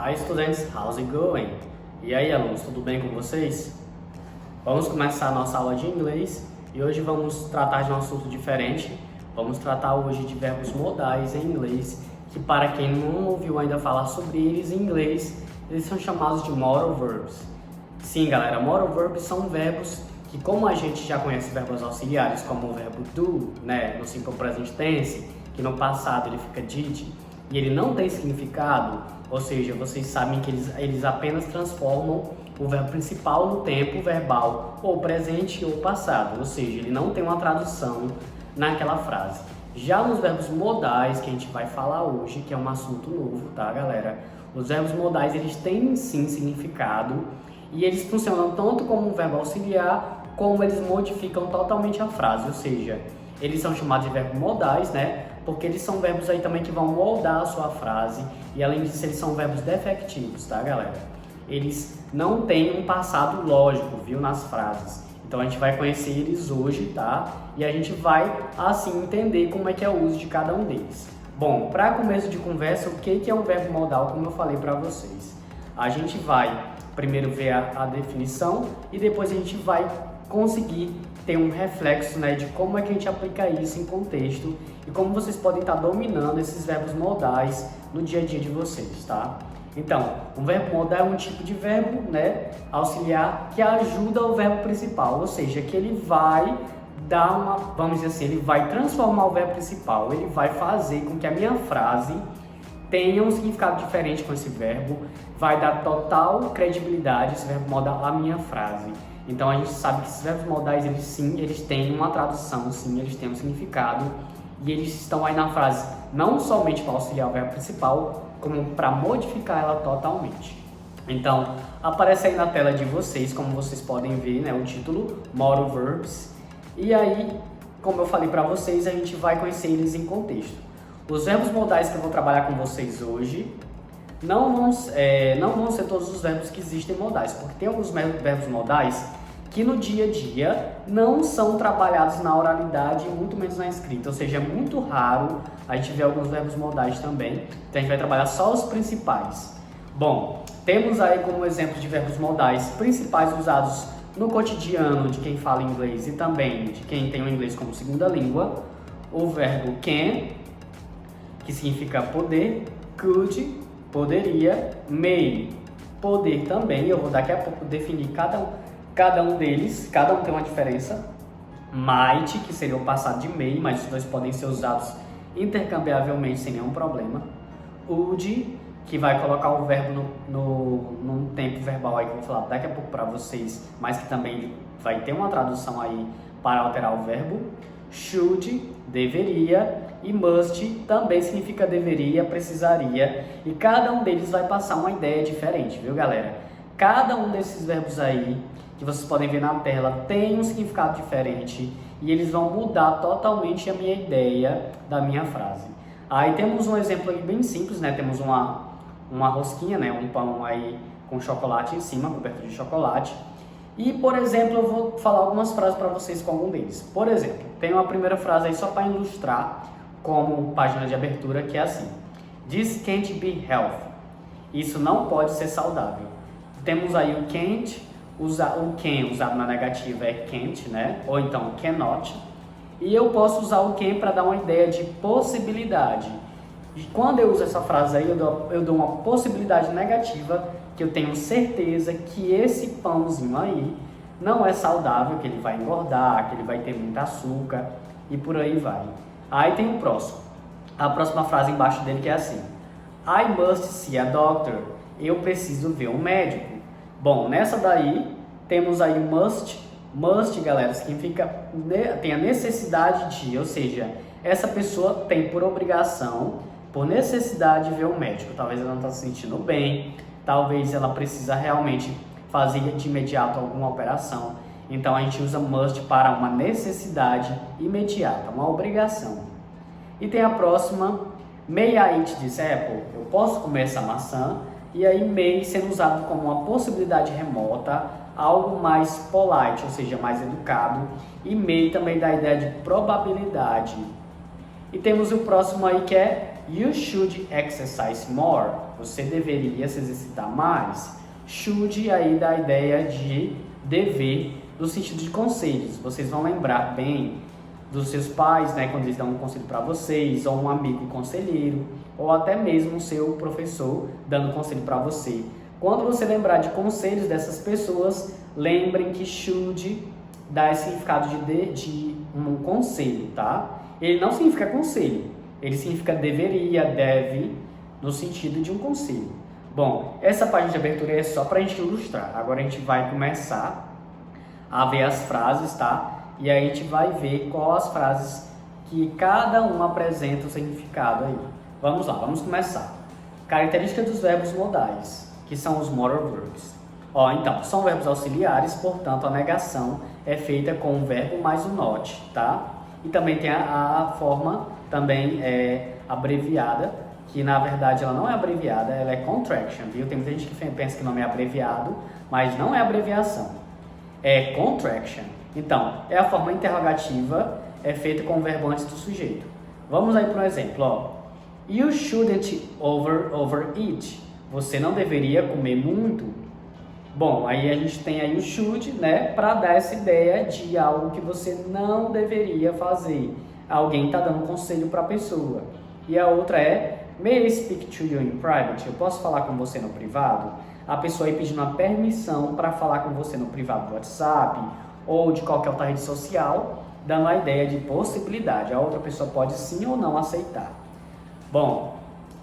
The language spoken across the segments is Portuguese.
Hi students, how's it going? E aí alunos, tudo bem com vocês? Vamos começar a nossa aula de inglês e hoje vamos tratar de um assunto diferente. Vamos tratar hoje de verbos modais em inglês, que para quem não ouviu ainda falar sobre eles em inglês, eles são chamados de modal verbs. Sim galera, modal verbs são verbos que, como a gente já conhece verbos auxiliares, como o verbo do, né, no simple present tense, que no passado ele fica did, e ele não tem significado, ou seja, vocês sabem que eles apenas transformam o verbo principal no tempo verbal, ou presente ou passado, ou seja, ele não tem uma tradução naquela frase. Já nos verbos modais, que a gente vai falar hoje, que é um assunto novo, tá galera? Os verbos modais, eles têm sim significado, e eles funcionam tanto como um verbo auxiliar, como eles modificam totalmente a frase, ou seja, eles são chamados de verbos modais, né? Porque eles são verbos aí também que vão moldar a sua frase, e além disso eles são verbos defectivos, tá galera? Eles não têm um passado lógico, viu, nas frases. Então a gente vai conhecer eles hoje, tá? E a gente vai, assim, entender como é que é o uso de cada um deles. Bom, para começo de conversa, o que é um verbo modal, como eu falei para vocês? A gente vai primeiro ver a definição e depois a gente vai conseguir ter um reflexo, né, de como é que a gente aplica isso em contexto e como vocês podem estar dominando esses verbos modais no dia a dia de vocês, tá? Então, um verbo modal é um tipo de verbo, né, auxiliar que ajuda o verbo principal, ou seja, que ele vai dar uma, vamos dizer assim, ele vai transformar o verbo principal, ele vai fazer com que a minha frase tenha um significado diferente com esse verbo, vai dar total credibilidade, esse verbo modal, à minha frase. Então a gente sabe que esses verbos modais, eles têm uma tradução, sim, eles têm um significado e eles estão aí na frase não somente para auxiliar o verbo principal, como para modificar ela totalmente. Então, aparece aí na tela de vocês, como vocês podem ver, né, o título, Modal Verbs. E aí, como eu falei para vocês, a gente vai conhecer eles em contexto. Os verbos modais que eu vou trabalhar com vocês hoje não vão ser todos os verbos que existem modais, porque tem alguns verbos modais que no dia a dia não são trabalhados na oralidade e muito menos na escrita, ou seja, é muito raro a gente ver alguns verbos modais também, então a gente vai trabalhar só os principais. Bom, temos aí como exemplo de verbos modais principais usados no cotidiano de quem fala inglês e também de quem tem o inglês como segunda língua, o verbo can, que significa poder, could, poderia, may, poder também. Eu vou daqui a pouco definir cada um deles, cada um tem uma diferença. Might, que seria o passado de may, mas os dois podem ser usados intercambiavelmente sem nenhum problema. Would, que vai colocar o verbo num tempo verbal aí que eu vou falar daqui a pouco para vocês, mas que também vai ter uma tradução aí para alterar o verbo. Should, deveria, e must também significa deveria, precisaria, e cada um deles vai passar uma ideia diferente, viu galera? Cada um desses verbos aí, que vocês podem ver na tela, tem um significado diferente e eles vão mudar totalmente a minha ideia da minha frase. Aí temos um exemplo aí bem simples, né? Temos uma rosquinha, né? Um pão aí com chocolate em cima, coberto de chocolate. E, por exemplo, eu vou falar algumas frases para vocês com algum deles. Por exemplo, tem uma primeira frase aí só para ilustrar como página de abertura, que é assim: This can't be healthy. Isso não pode ser saudável. Temos aí o can't, o can usado na negativa é can't, né? Ou então cannot. E eu posso usar o can para dar uma ideia de possibilidade. E quando eu uso essa frase aí, eu dou uma possibilidade negativa, que eu tenho certeza que esse pãozinho aí não é saudável, que ele vai engordar, que ele vai ter muito açúcar e por aí vai. Aí tem o próximo. A próxima frase embaixo dele que é assim: I must see a doctor. Eu preciso ver um médico. Bom, nessa daí temos aí must. Must, galera, significa tem a necessidade de, ou seja, essa pessoa tem por obrigação, por necessidade de ver um médico. Talvez ela não está se sentindo bem, talvez ela precisa realmente fazer de imediato alguma operação. Então a gente usa must para uma necessidade imediata, uma obrigação. E tem a próxima, may I eat this apple? Eu posso comer essa maçã? E aí may sendo usado como uma possibilidade remota, algo mais polite, ou seja, mais educado. E may também dá a ideia de probabilidade. E temos o próximo aí que é You should exercise more. você deveria se exercitar mais. Should aí dá a ideia de dever, no sentido de conselhos. Vocês vão lembrar bem dos seus pais, né, quando eles dão um conselho para vocês, ou um amigo conselheiro, ou até mesmo o seu professor dando conselho para você. Quando você lembrar de conselhos dessas pessoas, lembrem que should dá esse significado de um conselho, tá? Ele não significa conselho, ele significa deveria, deve, no sentido de um conselho. Bom, essa página de abertura é só para a gente ilustrar. Agora a gente vai começar a ver as frases, tá? E aí a gente vai ver quais as frases que cada uma apresenta o significado aí. Vamos lá, vamos começar. Características dos verbos modais, que são os modal verbs. Então, são verbos auxiliares, portanto a negação é feita com o verbo mais o not, tá? E também tem a forma também abreviada, que na verdade ela não é abreviada, ela é contraction, viu? Tem muita gente que pensa que o nome é abreviado, mas não é abreviação, é contraction. Então, é a forma interrogativa, é feita com o verbo antes do sujeito. Vamos aí para um exemplo, You shouldn't overeat. Você não deveria comer muito. Bom, aí a gente tem aí o should, né, para dar essa ideia de algo que você não deveria fazer. Alguém está dando um conselho para a pessoa. E a outra é, May I speak to you in private? Eu posso falar com você no privado? A pessoa aí pedindo uma permissão para falar com você no privado do WhatsApp ou de qualquer outra rede social, dando a ideia de possibilidade. A outra pessoa pode sim ou não aceitar. Bom,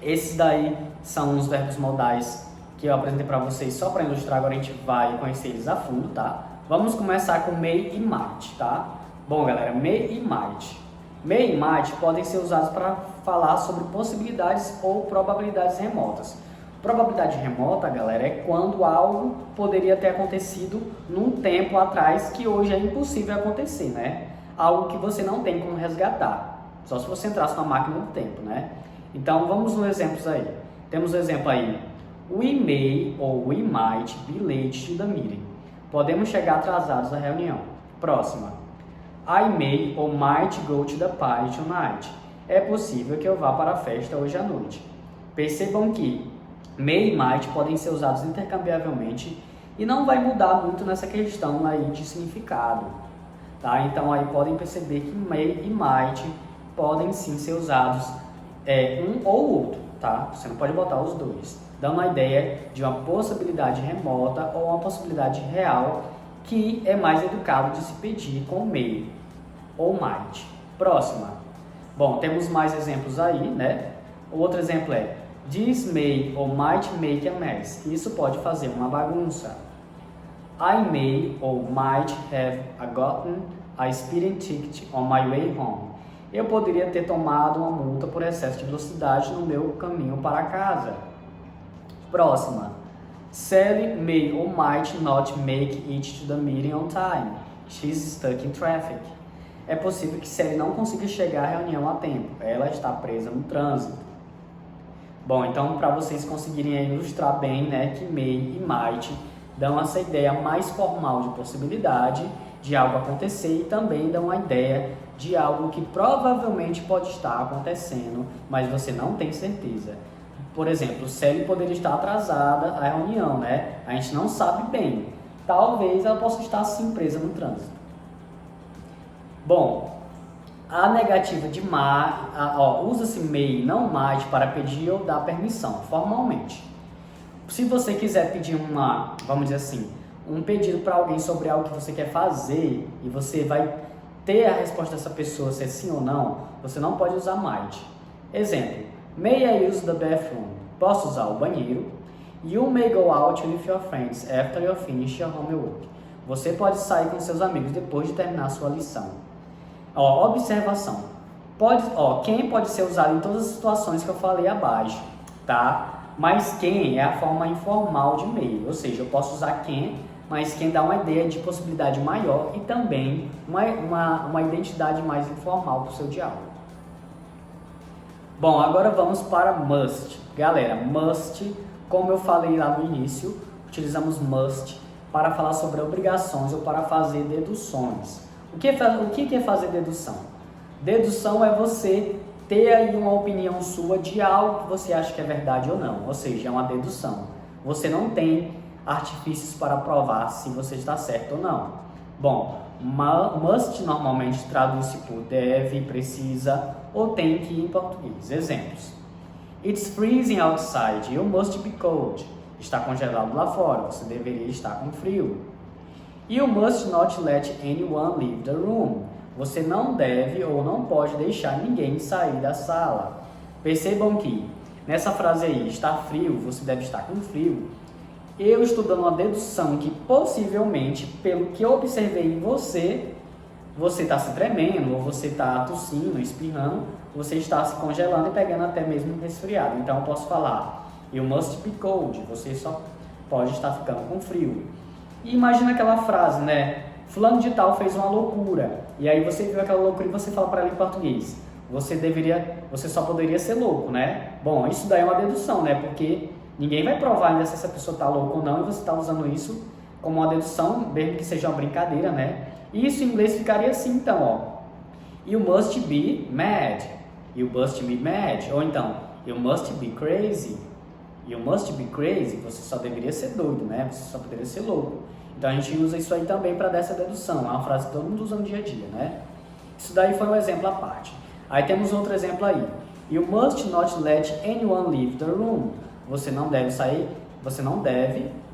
esses daí são os verbos modais que eu apresentei para vocês só para ilustrar. Agora a gente vai conhecer eles a fundo, tá? Vamos começar com may e might, tá? Bom, galera, may e might. May e might podem ser usados para falar sobre possibilidades ou probabilidades remotas. Probabilidade remota, galera, é quando algo poderia ter acontecido num tempo atrás que hoje é impossível acontecer, né? Algo que você não tem como resgatar, só se você entrasse na máquina do tempo, né? Então, vamos nos exemplos aí. Temos o exemplo aí, we may ou we might be late to the meeting. Podemos chegar atrasados à reunião. Próxima. I may or might go to the party tonight. É possível que eu vá para a festa hoje à noite. Percebam que may e might podem ser usados intercambiavelmente e não vai mudar muito nessa questão aí de significado, tá? Então aí podem perceber que may e might podem sim ser usados um ou outro, tá? Você não pode botar os dois, dando a ideia de uma possibilidade remota ou uma possibilidade real que é mais educado de se pedir com may ou might. Próxima. Bom, temos mais exemplos aí, né? O outro exemplo é This may or might make a mess. Isso pode fazer uma bagunça. I may or might have gotten a speeding ticket on my way home. Eu poderia ter tomado uma multa por excesso de velocidade no meu caminho para casa. Próxima. Sally may or might not make it to the meeting on time. She's stuck in traffic. É possível que Sally não consiga chegar à reunião a tempo. Ela está presa no trânsito. Bom, então para vocês conseguirem ilustrar bem, né, que may e might dão essa ideia mais formal de possibilidade de algo acontecer e também dão a ideia de algo que provavelmente pode estar acontecendo, mas você não tem certeza. Por exemplo, Sally poderia estar atrasada à reunião, né? A gente não sabe bem. Talvez ela possa estar assim presa no trânsito. Bom, a negativa de usa-se may, não might, para pedir ou dar permissão, formalmente. Se você quiser pedir vamos dizer assim, um pedido para alguém sobre algo que você quer fazer e você vai ter a resposta dessa pessoa se é sim ou não, você não pode usar might. Exemplo, may I use the bathroom? Posso usar o banheiro? You may go out with your friends after you finish your homework. Você pode sair com seus amigos depois de terminar a sua lição. Observação. Quem pode ser usado em todas as situações que eu falei abaixo, tá? Mas quem é a forma informal de may, ou seja, eu posso usar quem, mas quem dá uma ideia de possibilidade maior e também uma identidade mais informal para o seu diálogo. Bom, agora vamos para must. Galera, must, como eu falei lá no início, utilizamos must para falar sobre obrigações ou para fazer deduções. O que é fazer dedução? Dedução é você ter aí uma opinião sua de algo que você acha que é verdade ou não, ou seja, é uma dedução. Você não tem artifícios para provar se você está certo ou não. Bom, must normalmente traduz-se por deve, precisa ou tem que em português. Exemplos. It's freezing outside, you must be cold. Está congelado lá fora, você deveria estar com frio. You must not let anyone leave the room. Você não deve ou não pode deixar ninguém sair da sala. Percebam que nessa frase aí, está frio, você deve estar com frio. Eu estou dando uma dedução que possivelmente, pelo que eu observei em você, você está se tremendo, ou você está tossindo, espirrando, você está se congelando e pegando até mesmo um resfriado. Então eu posso falar, you must be cold, você só pode estar ficando com frio. E imagina aquela frase, né? Fulano de tal fez uma loucura. E aí você viu aquela loucura e você fala para ela em português. Você só poderia ser louco, né? Bom, isso daí é uma dedução, né? Porque ninguém vai provar ainda se essa pessoa está louca ou não, e você está usando isso como uma dedução, mesmo que seja uma brincadeira, né? E isso em inglês ficaria assim, então, ó. You must be mad. You must be mad. Ou então, you must be crazy. You must be crazy. Você só deveria ser doido, né? Você só poderia ser louco. Então a gente usa isso aí também para dar essa dedução. É uma frase que todo mundo usa no dia a dia, né? Isso daí foi um exemplo à parte. Aí temos outro exemplo aí. You must not let anyone leave the room. Você não deve sair,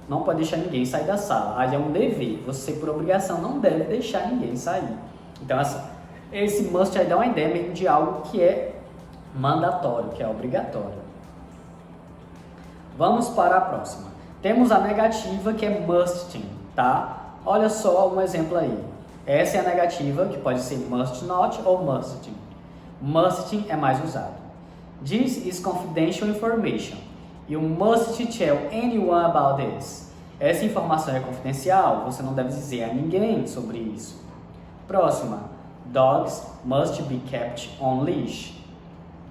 não pode deixar ninguém sair da sala. Aí é um dever. Você, por obrigação, não deve deixar ninguém sair. Então esse must aí dá uma ideia mesmo de algo que é mandatório, que é obrigatório. Vamos para a próxima. Temos a negativa que é musting, tá? Olha só um exemplo aí. Essa é a negativa, que pode ser must not ou musting. Musting é mais usado. This is confidential information. You must tell anyone about this. Essa informação é confidencial, você não deve dizer a ninguém sobre isso. Próxima. Dogs must be kept on leash.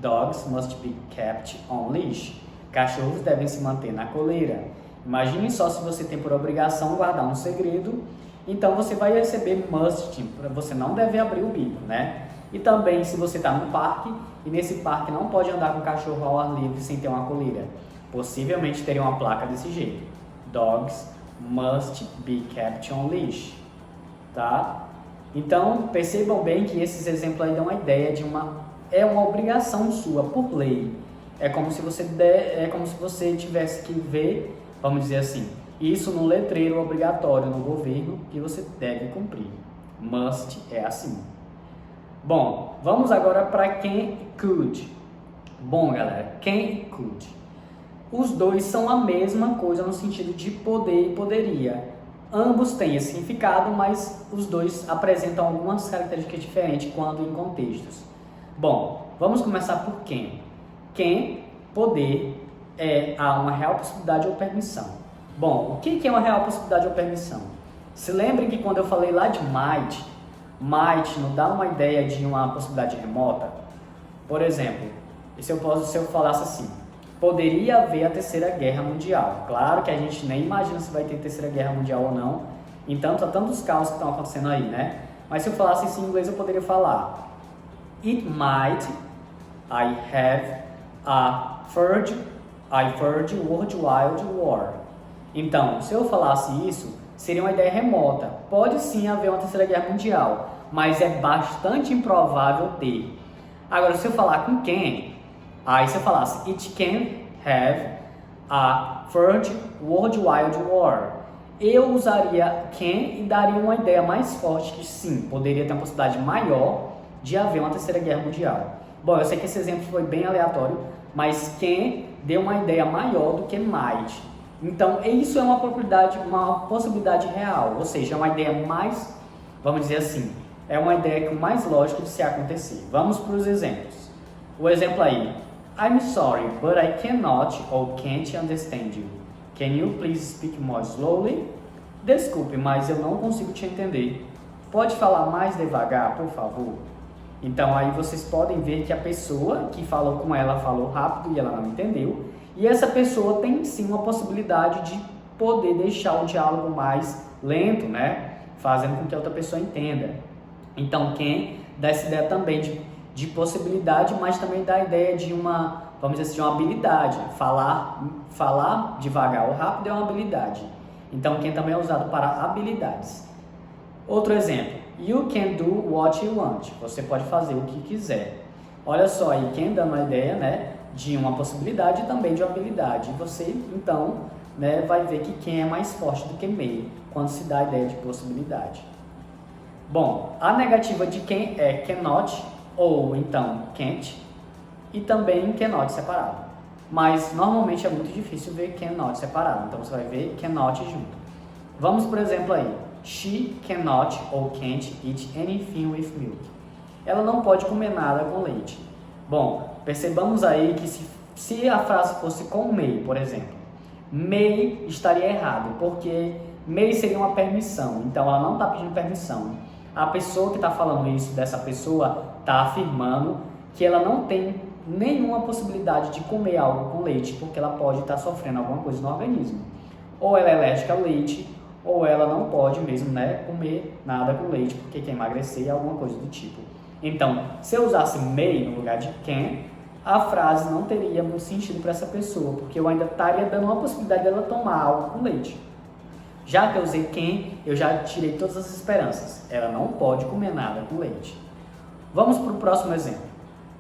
Dogs must be kept on leash. Cachorros devem se manter na coleira. Imagine só se você tem por obrigação guardar um segredo, então você vai receber must, você não deve abrir o bico, né? E também se você está no parque, e nesse parque não pode andar com o cachorro ao ar livre sem ter uma coleira. Possivelmente teria uma placa desse jeito. Dogs must be kept on leash, tá? Então, percebam bem que esses exemplos aí dão uma ideia de uma obrigação sua, por lei. É como se você tivesse que ver, vamos dizer assim, isso no letreiro obrigatório no governo que você deve cumprir. Must é assim. Bom, vamos agora para can could. Bom, galera, can e could. Os dois são a mesma coisa no sentido de poder e poderia. Ambos têm esse significado, mas os dois apresentam algumas características diferentes quando em contextos. Bom, vamos começar por can. Can, poder, há uma real possibilidade ou permissão. Bom, o que é uma real possibilidade ou permissão? Se lembrem que quando eu falei lá de might não dá uma ideia de uma possibilidade remota? Por exemplo, se eu falasse assim, poderia haver a Terceira Guerra Mundial. Claro que a gente nem imagina se vai ter Terceira Guerra Mundial ou não, entanto há tantos caos que estão acontecendo aí, né? Mas se eu falasse isso em inglês, eu poderia falar It might, I have a third worldwide war. Então, se eu falasse isso, seria uma ideia remota. Pode sim haver uma Terceira Guerra Mundial, mas é bastante improvável ter. Agora, se eu falar com quem, aí se eu falasse It can have a third worldwide war, eu usaria can e daria uma ideia mais forte que sim, poderia ter uma possibilidade maior de haver uma Terceira Guerra Mundial. Bom, eu sei que esse exemplo foi bem aleatório, mas can deu uma ideia maior do que might. Então, isso é uma possibilidade real, ou seja, é uma ideia mais, vamos dizer assim, é uma ideia com mais lógica de se acontecer. Vamos para os exemplos. O exemplo aí, I'm sorry, but I cannot or can't understand you. Can you please speak more slowly? Desculpe, mas eu não consigo te entender. Pode falar mais devagar, por favor? Então aí vocês podem ver que a pessoa que falou com ela falou rápido e ela não entendeu. E essa pessoa tem sim uma possibilidade de poder deixar o diálogo mais lento, né? Fazendo com que a outra pessoa entenda. Então quem dá essa ideia também de possibilidade, mas também dá a ideia de uma, vamos dizer assim, de uma habilidade. Falar devagar ou rápido é uma habilidade. Então, can também é usado para habilidades. Outro exemplo, you can do what you want. Você pode fazer o que quiser. Olha só, aí can dando a ideia, né, de uma possibilidade e também de uma habilidade. E você, então, né, vai ver que can é mais forte do que may, quando se dá a ideia de possibilidade. Bom, a negativa de can é cannot, ou então can't, e também cannot separado. Mas normalmente é muito difícil ver cannot separado, então você vai ver cannot junto. Vamos, por exemplo, aí. She cannot ou can't eat anything with milk. Ela não pode comer nada com leite. Bom, percebamos aí que se a frase fosse com may, por exemplo, may estaria errado, porque may seria uma permissão, então ela não está pedindo permissão. A pessoa que está falando isso, dessa pessoa, está afirmando que ela não tem nenhuma possibilidade de comer algo com leite, porque ela pode estar sofrendo alguma coisa no organismo. Ou ela é alérgica ao leite, ou ela não pode mesmo, né, comer nada com leite, porque quer emagrecer é alguma coisa do tipo. Então, se eu usasse may no lugar de can, a frase não teria muito sentido para essa pessoa, porque eu ainda estaria dando uma possibilidade dela tomar algo com leite. Já que eu usei can, eu já tirei todas as esperanças. Ela não pode comer nada com leite. Vamos para o próximo exemplo.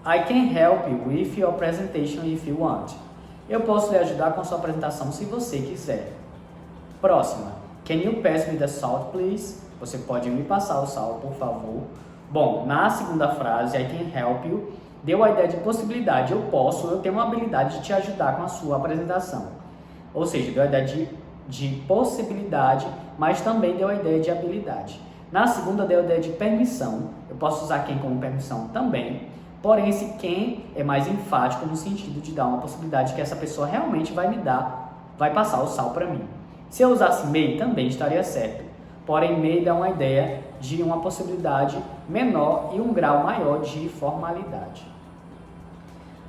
I can help you with your presentation if you want. Eu posso lhe ajudar com a sua apresentação se você quiser. Próxima. Can you pass me the salt, please? Você pode me passar o sal, por favor? Bom, na segunda frase, I can help you, deu a ideia de possibilidade. Eu tenho uma habilidade de te ajudar com a sua apresentação. Ou seja, deu a ideia de possibilidade, mas também deu a ideia de habilidade. Na segunda, deu a ideia de permissão. Eu posso usar can como permissão também. Porém, esse can é mais enfático no sentido de dar uma possibilidade que essa pessoa realmente vai passar o sal para mim. Se eu usasse may, também estaria certo. Porém, may dá uma ideia de uma possibilidade menor e um grau maior de formalidade.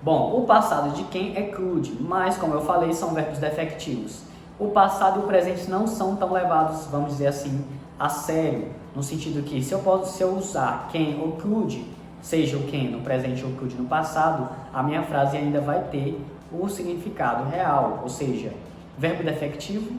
Bom, o passado de can é could, mas, como eu falei, são verbos defectivos. O passado e o presente não são tão levados, vamos dizer assim, a sério. No sentido que, se eu usar can ou could, seja o can no presente ou could no passado, a minha frase ainda vai ter o significado real. Ou seja, verbo defectivo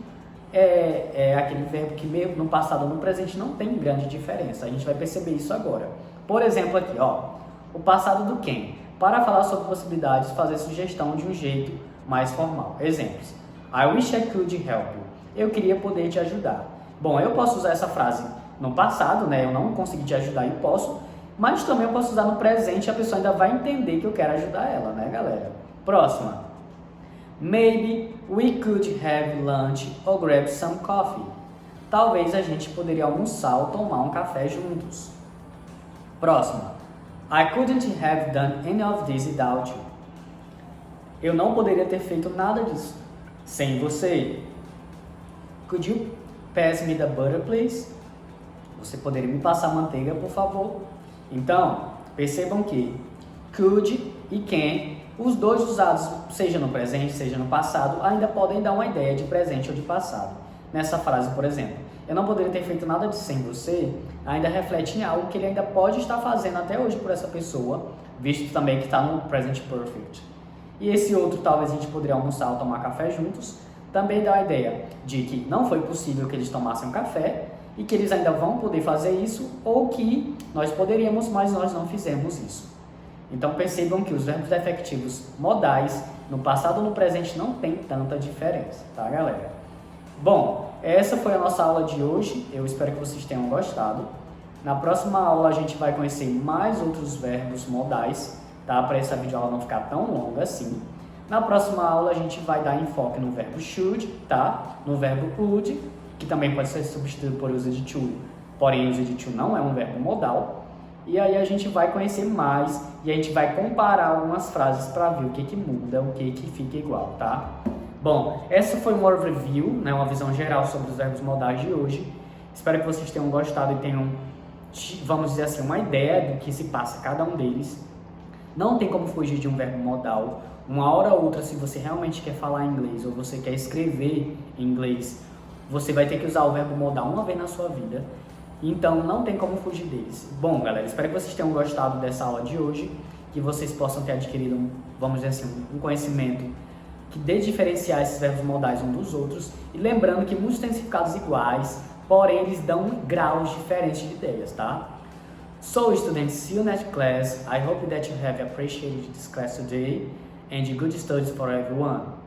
é aquele verbo que mesmo no passado ou no presente não tem grande diferença. A gente vai perceber isso agora. Por exemplo aqui, ó, o passado do can. Para falar sobre possibilidades, fazer sugestão de um jeito mais formal. Exemplos. I wish I could help you. Eu queria poder te ajudar. Bom, eu posso usar essa frase no passado, né? Eu não consegui te ajudar e posso. Mas também eu posso usar no presente e a pessoa ainda vai entender que eu quero ajudar ela, né, galera? Próxima. Maybe we could have lunch or grab some coffee. Talvez a gente poderia almoçar ou tomar um café juntos. Próxima. I couldn't have done any of this without you. Eu não poderia ter feito nada disso sem você. Could you pass me the butter, please? Você poderia me passar a manteiga, por favor? Então, percebam que could e can, os dois usados, seja no presente, seja no passado, ainda podem dar uma ideia de presente ou de passado. Nessa frase, por exemplo, eu não poderia ter feito nada disso sem você, ainda reflete em algo que ele ainda pode estar fazendo até hoje por essa pessoa, visto também que está no present perfect. E esse outro, talvez a gente poderia almoçar ou tomar café juntos, também dá a ideia de que não foi possível que eles tomassem um café e que eles ainda vão poder fazer isso, ou que nós poderíamos, mas nós não fizemos isso. Então percebam que os verbos defectivos modais, no passado ou no presente, não tem tanta diferença, tá, galera? Bom, essa foi a nossa aula de hoje, eu espero que vocês tenham gostado. Na próxima aula a gente vai conhecer mais outros verbos modais, tá? Para essa videoaula não ficar tão longa assim. Na próxima aula a gente vai dar enfoque no verbo should, tá? No verbo would, que também pode ser substituído por use de to, porém use de to não é um verbo modal. E aí a gente vai conhecer mais e a gente vai comparar algumas frases para ver o que muda, o que fica igual, tá? Bom, essa foi uma review, né, uma visão geral sobre os verbos modais de hoje. Espero que vocês tenham gostado e tenham, vamos dizer assim, uma ideia do que se passa cada um deles. Não tem como fugir de um verbo modal. Uma hora ou outra, se você realmente quer falar inglês ou você quer escrever em inglês, você vai ter que usar o verbo modal uma vez na sua vida. Então não tem como fugir deles. Bom, galera, espero que vocês tenham gostado dessa aula de hoje, que vocês possam ter adquirido, vamos dizer assim, um conhecimento que dê diferenciar esses verbos modais um dos outros. E lembrando que muitos têm significados iguais, porém eles dão graus diferentes de ideias, tá? So students, see you next class. I hope that you have appreciated this class today and good studies for everyone.